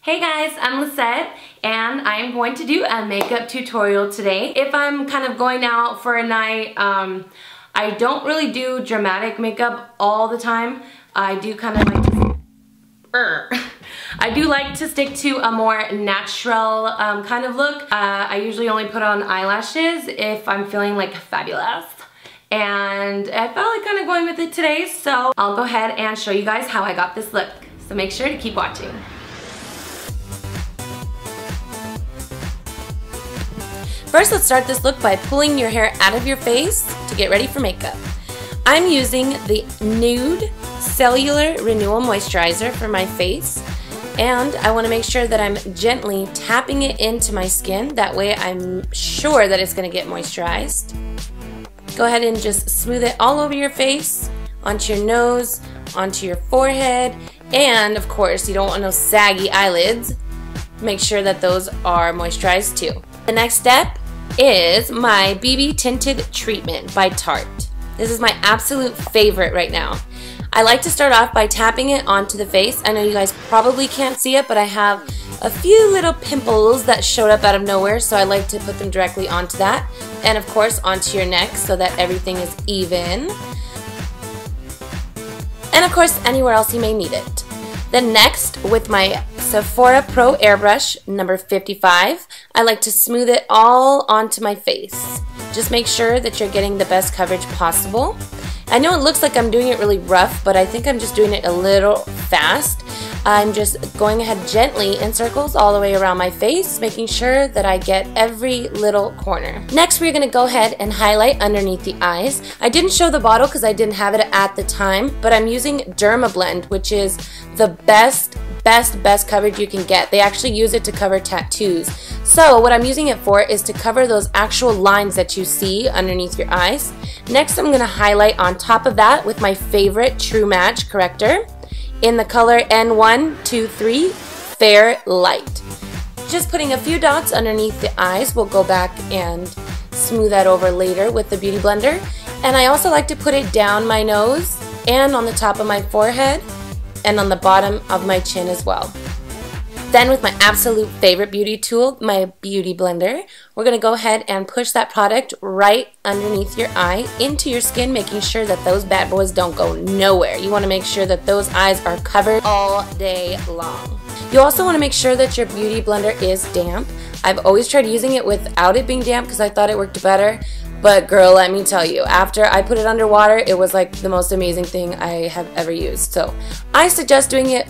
Hey guys, I'm Lisette and I'm going to do a makeup tutorial today. If I'm kind of going out for a night, I don't really do dramatic makeup all the time. I do kind of like to I do like to stick to a more natural kind of look. I usually only put on eyelashes if I'm feeling like fabulous. And I felt like kind of going with it today, so I'll go ahead and show you guys how I got this look. So make sure to keep watching. First, let's start this look by pulling your hair out of your face to get ready for makeup. I'm using the Nude Cellular Renewal Moisturizer for my face, and I want to make sure that I'm gently tapping it into my skin. That way I'm sure that it's going to get moisturized. Go ahead and just smooth it all over your face, onto your nose, onto your forehead, and of course you don't want no saggy eyelids. Make sure that those are moisturized too. The next step is my BB Tinted Treatment by Tarte. This is my absolute favorite right now. I like to start off by tapping it onto the face. I know you guys probably can't see it, but I have a few little pimples that showed up out of nowhere, so I like to put them directly onto that. And of course onto your neck so that everything is even. And of course anywhere else you may need it. Then next, with my Sephora Pro Airbrush number 55, I like to smooth it all onto my face. Just make sure that you're getting the best coverage possible. I know it looks like I'm doing it really rough, but I think I'm just doing it a little fast. I'm just going ahead gently in circles all the way around my face, making sure that I get every little corner. Next, we're going to go ahead and highlight underneath the eyes. I didn't show the bottle because I didn't have it at the time, but I'm using Dermablend, which is the best coverage you can get. They actually use it to cover tattoos. So what I'm using it for is to cover those actual lines that you see underneath your eyes. Next, I'm going to highlight on top of that with my favorite True Match Corrector in the color N123 Fair Light. Just putting a few dots underneath the eyes. We'll go back and smooth that over later with the Beauty Blender. And I also like to put it down my nose and on the top of my forehead and on the bottom of my chin as well. Then with my absolute favorite beauty tool, my Beauty Blender, we're going to go ahead and push that product right underneath your eye into your skin, making sure that those bad boys don't go nowhere. You want to make sure that those eyes are covered all day long. You also want to make sure that your Beauty Blender is damp. I've always tried using it without it being damp because I thought it worked better. But girl, let me tell you, after I put it underwater, it was like the most amazing thing I have ever used. So I suggest doing it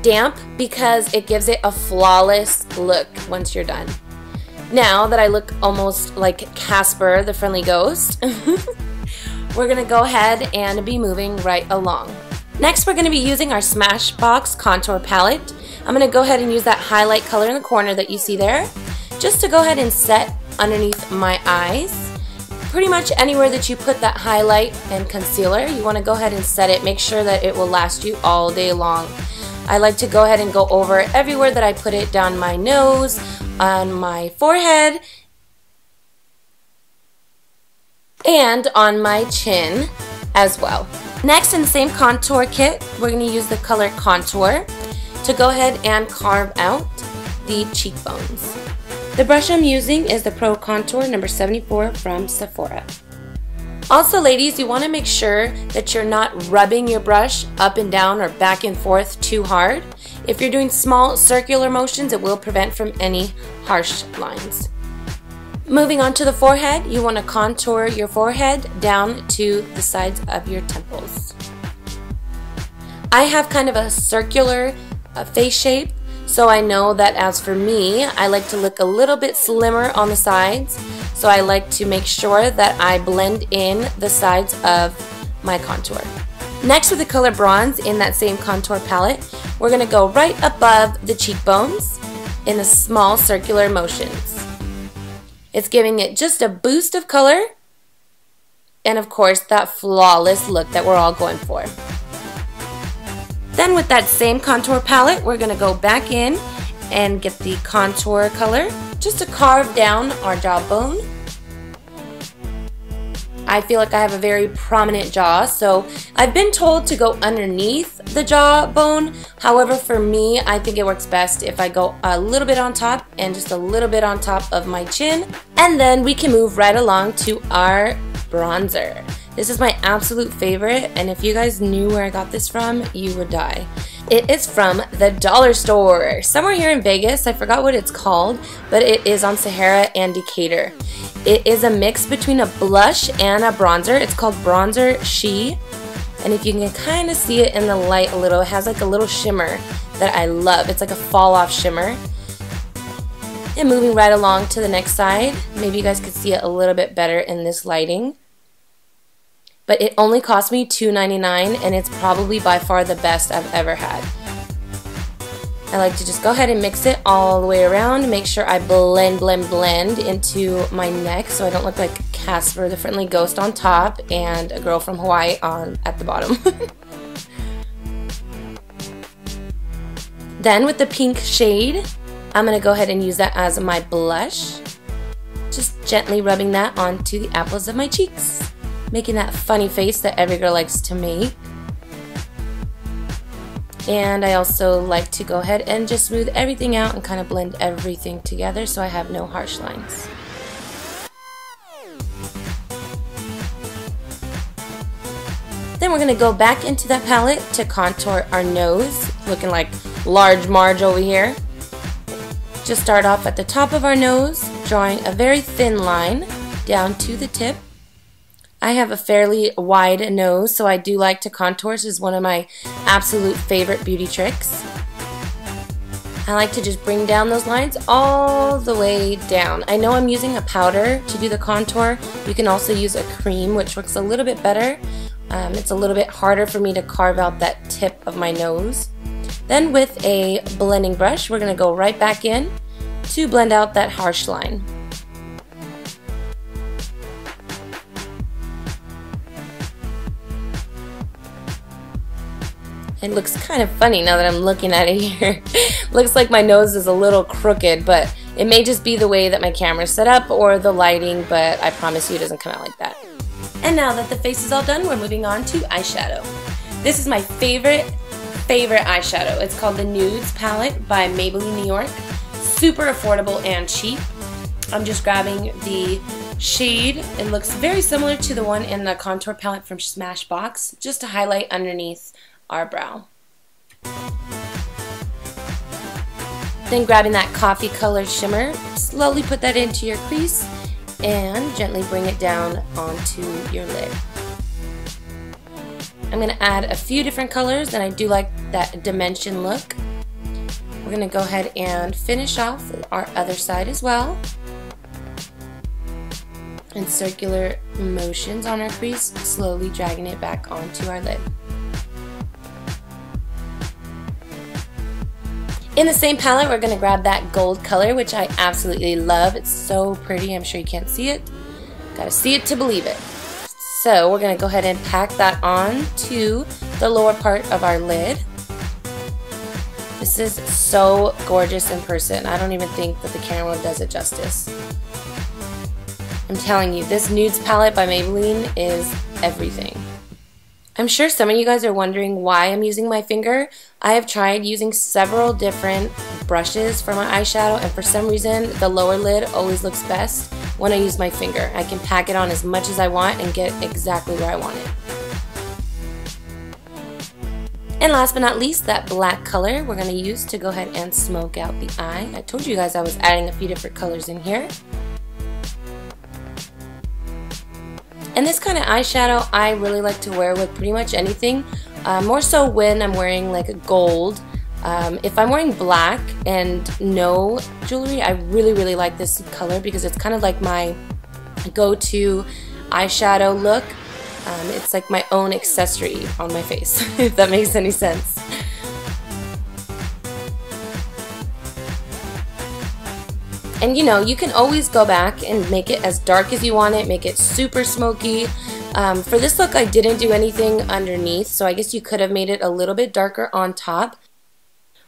damp because it gives it a flawless look once you're done. Now that I look almost like Casper the Friendly Ghost, we're going to go ahead and be moving right along. Next, we're going to be using our Smashbox Contour Palette. I'm going to go ahead and use that highlight color in the corner that you see there, just to go ahead and set underneath my eyes. Pretty much anywhere that you put that highlight and concealer, you want to go ahead and set it. Make sure that it will last you all day long. I like to go ahead and go over everywhere that I put it, down my nose, on my forehead, and on my chin as well. Next, in the same contour kit, we're going to use the color Contour to go ahead and carve out the cheekbones. The brush I'm using is the Pro Contour number 74 from Sephora. Also, ladies, you want to make sure that you're not rubbing your brush up and down or back and forth too hard. If you're doing small circular motions, it will prevent from any harsh lines. Moving on to the forehead, you want to contour your forehead down to the sides of your temples. I have kind of a circular face shape. So I know that as for me, I like to look a little bit slimmer on the sides. So I like to make sure that I blend in the sides of my contour. Next, with the color Bronze in that same contour palette, we're going to go right above the cheekbones in a small circular motions. It's giving it just a boost of color and of course that flawless look that we're all going for. Then with that same contour palette, we're going to go back in and get the contour color just to carve down our jawbone. I feel like I have a very prominent jaw, so I've been told to go underneath the jawbone. However, for me, I think it works best if I go a little bit on top and just a little bit on top of my chin. And then we can move right along to our bronzer. This is my absolute favorite, and if you guys knew where I got this from, you would die. It is from the dollar store, somewhere here in Vegas. I forgot what it's called, but it is on Sahara and Decatur. It is a mix between a blush and a bronzer. It's called Bronzer She, and if you can kind of see it in the light a little, it has like a little shimmer that I love. It's like a fall off shimmer. And moving right along to the next side, maybe you guys could see it a little bit better in this lighting. But it only cost me $2.99, and it's probably by far the best I've ever had. I like to just go ahead and mix it all the way around, make sure I blend into my neck so I don't look like Casper the Friendly Ghost on top and a girl from Hawaii at the bottom. Then with the pink shade, I'm going to go ahead and use that as my blush. Just gently rubbing that onto the apples of my cheeks, making that funny face that every girl likes to make. And I also like to go ahead and just smooth everything out and kind of blend everything together so I have no harsh lines. Then we're going to go back into that palette to contour our nose, looking like Large Marge over here. Just start off at the top of our nose, drawing a very thin line down to the tip. I have a fairly wide nose, so I do like to contour. This is one of my absolute favorite beauty tricks. I like to just bring down those lines all the way down. I know I'm using a powder to do the contour. You can also use a cream, which works a little bit better. It's a little bit harder for me to carve out that tip of my nose. Then with a blending brush, we're going to go right back in to blend out that harsh line. It looks kind of funny now that I'm looking at it here. Looks like my nose is a little crooked, but it may just be the way that my camera is set up or the lighting, but I promise you it doesn't come out like that. And now that the face is all done, we're moving on to eyeshadow. This is my favorite eyeshadow. It's called the Nudes palette by Maybelline New York. Super affordable and cheap. I'm just grabbing the shade. It looks very similar to the one in the contour palette from Smashbox, just to highlight underneath our brow. Then grabbing that coffee colored shimmer, slowly put that into your crease and gently bring it down onto your lid. I'm going to add a few different colors, and I do like that dimension look. We're going to go ahead and finish off our other side as well. And circular motions on our crease, slowly dragging it back onto our lid. In the same palette, we're going to grab that gold color, which I absolutely love. It's so pretty. I'm sure you can't see it. Gotta see it to believe it. So we're going to go ahead and pack that on to the lower part of our lid. This is so gorgeous in person. I don't even think that the camera does it justice. I'm telling you, this Nudes palette by Maybelline is everything. I'm sure some of you guys are wondering why I'm using my finger. I have tried using several different brushes for my eyeshadow, and for some reason the lower lid always looks best when I use my finger. I can pack it on as much as I want and get exactly where I want it. And last but not least, that black color we're going to use to go ahead and smoke out the eye. I told you guys I was adding a few different colors in here. And this kind of eyeshadow I really like to wear with pretty much anything, more so when I'm wearing like a gold. If I'm wearing black and no jewelry, I really like this color because it's kind of like my go-to eyeshadow look. It's like my own accessory on my face, if that makes any sense. And you know, you can always go back and make it as dark as you want it, make it super smoky. For this look, I didn't do anything underneath, so I guess you could have made it a little bit darker on top.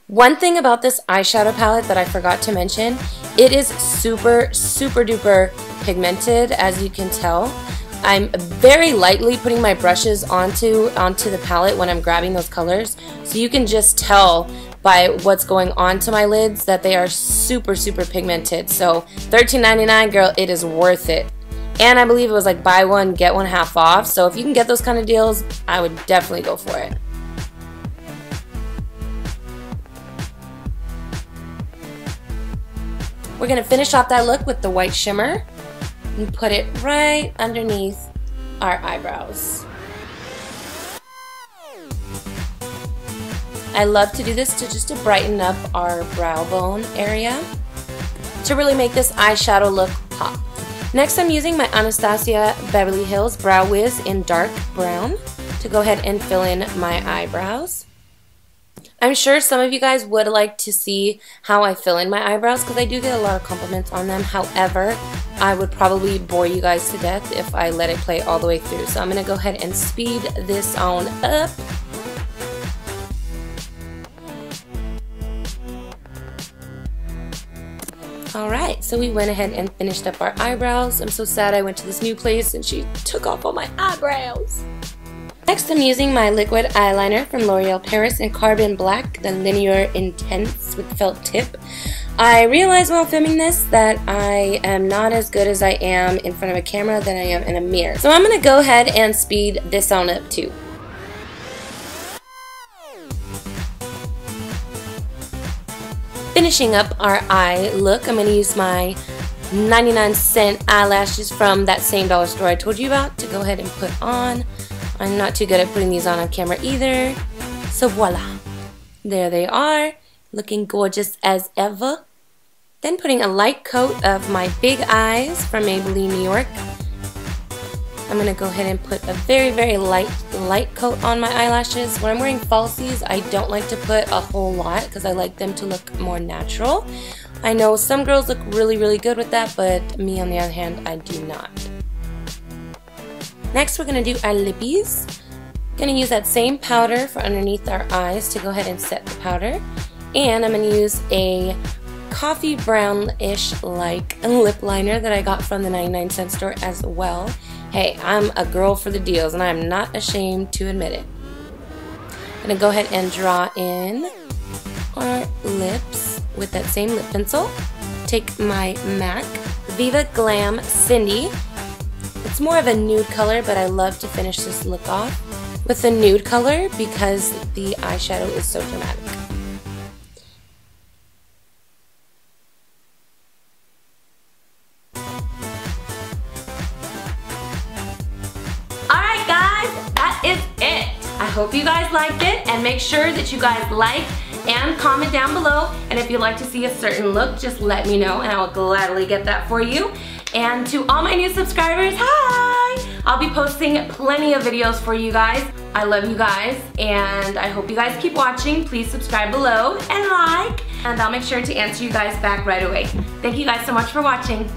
One thing about this eyeshadow palette that I forgot to mention, it is super duper pigmented, as you can tell. I'm very lightly putting my brushes onto the palette when I'm grabbing those colors, so you can just tell by what's going on to my lids that they are super pigmented. So $13.99, girl, it is worth it. And I believe it was like buy one get one half off, so if you can get those kind of deals, I would definitely go for it. We're gonna finish off that look with the white shimmer and put it right underneath our eyebrows. I love to do this just to brighten up our brow bone area to really make this eyeshadow look pop. Next, I'm using my Anastasia Beverly Hills Brow Wiz in dark brown to go ahead and fill in my eyebrows. I'm sure some of you guys would like to see how I fill in my eyebrows because I do get a lot of compliments on them. However, I would probably bore you guys to death if I let it play all the way through. So I'm going to go ahead and speed this on up. Alright, so we went ahead and finished up our eyebrows. I'm so sad I went to this new place and she took off all my eyebrows. Next, I'm using my liquid eyeliner from L'Oreal Paris in Carbon Black, the Lineur Intense with felt tip. I realized while filming this that I am not as good as I am in front of a camera than I am in a mirror. So I'm going to go ahead and speed this on up too. Finishing up our eye look, I'm going to use my 99-cent eyelashes from that same dollar store I told you about to go ahead and put on. I'm not too good at putting these on camera either. So voila. There they are, looking gorgeous as ever. Then putting a light coat of my big eyes from Maybelline New York. I'm going to go ahead and put a very light coat on my eyelashes. When I'm wearing falsies, I don't like to put a whole lot because I like them to look more natural. I know some girls look really good with that, but me on the other hand, I do not. Next, we're going to do our lippies. Going to use that same powder for underneath our eyes to go ahead and set the powder. And I'm going to use a coffee brownish like lip liner that I got from the 99-cent store as well. Hey, I'm a girl for the deals and I'm not ashamed to admit it. I'm going to go ahead and draw in our lips with that same lip pencil. Take my MAC Viva Glam Cindy. It's more of a nude color, but I love to finish this look off with the nude color because the eyeshadow is so dramatic. Alright guys, that is it. I hope you guys liked it, and make sure that you guys like and comment down below, and if you'd like to see a certain look, just let me know and I will gladly get that for you. And to all my new subscribers, hi! I'll be posting plenty of videos for you guys. I love you guys, and I hope you guys keep watching. Please subscribe below and like, and I'll make sure to answer you guys back right away. Thank you guys so much for watching.